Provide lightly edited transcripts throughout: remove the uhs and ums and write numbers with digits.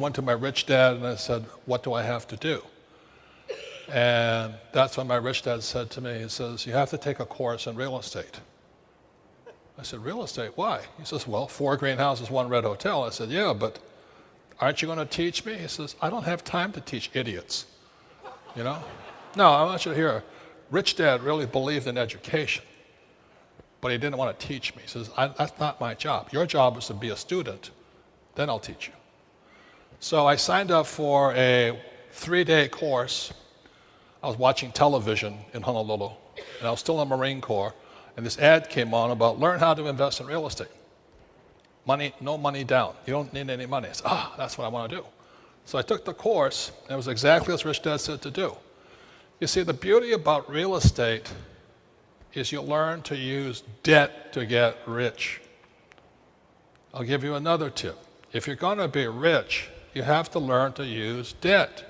went to my rich dad and I said, what do I have to do? And that's when my rich dad said to me, he says, you have to take a course in real estate. I said, real estate, why? He says, well, 4 greenhouses, 1 red hotel. I said, yeah, but aren't you going to teach me? He says, I don't have time to teach idiots, you know? No, I want you to hear, rich dad really believed in education, but he didn't want to teach me. He says, that's not my job. Your job is to be a student, then I'll teach you. So I signed up for a 3-day course. I was watching television in Honolulu, and I was still in the Marine Corps, and this ad came on about learn how to invest in real estate. Money, no money down. You don't need any money. I said, that's what I want to do. So I took the course, and it was exactly as Rich Dad said to do. You see, the beauty about real estate is you learn to use debt to get rich. I'll give you another tip. If you're going to be rich, you have to learn to use debt.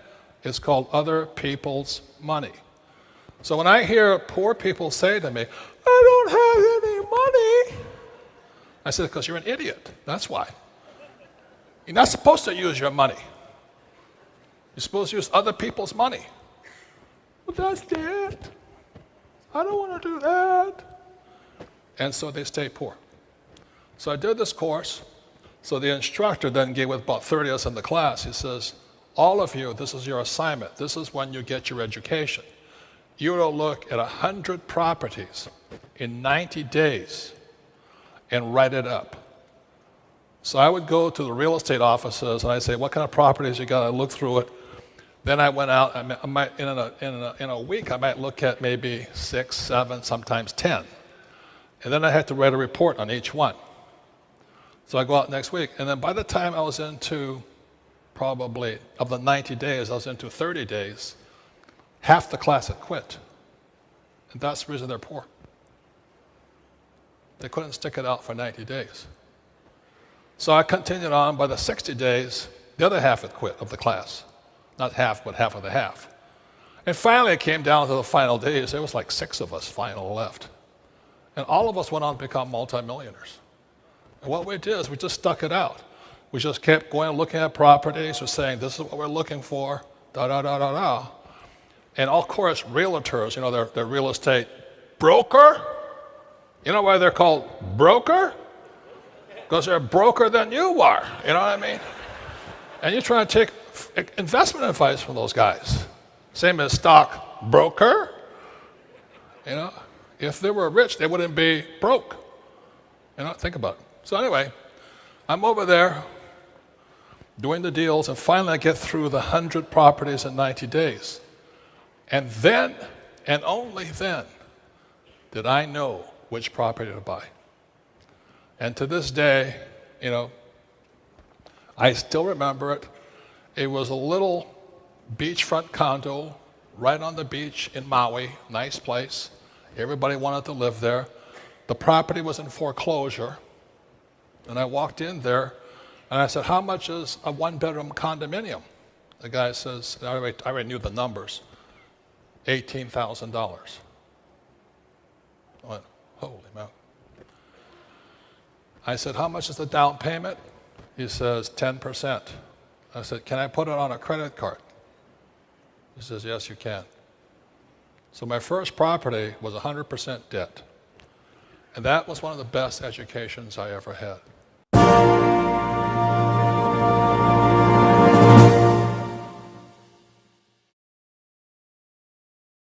It's called other people's money. So when I hear poor people say to me, I don't have any money, I said, because you're an idiot. That's why. You're not supposed to use your money. You're supposed to use other people's money. Well, that's debt. I don't want to do that. And so they stay poor. So I did this course. So the instructor then gave, with about 30 of us in the class, he says, all of you, this is your assignment. This is when you get your education. You will look at 100 properties in 90 days and write it up. So I would go to the real estate offices and I'd say, what kind of properties you got? I look through it. Then I went out, I might, in a week, I might look at maybe 6, 7, sometimes 10. And then I had to write a report on each one. So I go out next week, and then by the time I was into probably, of the 90 days, I was into 30 days, half the class had quit. And that's the reason they're poor. They couldn't stick it out for 90 days. So I continued on. By the 60 days, the other half had quit of the class. Not half, but half of the half. And finally, it came down to the final days. There was like 6 of us final left. And all of us went on to become multimillionaires. And what we did is we just stuck it out. We just kept going and looking at properties. We're saying, this is what we're looking for, da-da-da-da-da. And of course, realtors, you know, they're real estate broker. You know why they're called broker? Because they're broker than you are. You know what I mean? And you try to take investment advice from those guys. Same as stock broker. You know, if they were rich, they wouldn't be broke. You know, think about it. So anyway, I'm over there doing the deals, and finally I get through the 100 properties in 90 days. And then, and only then, did I know which property to buy. And to this day, you know, I still remember it. It was a little beachfront condo right on the beach in Maui, nice place. Everybody wanted to live there. The property was in foreclosure. And I walked in there, and I said, how much is a 1-bedroom condominium? The guy says, I already knew the numbers, $18,000. I went, holy moly. I said, how much is the down payment? He says, 10%. I said, can I put it on a credit card? He says, yes, you can. So my first property was 100% debt. And that was one of the best educations I ever had.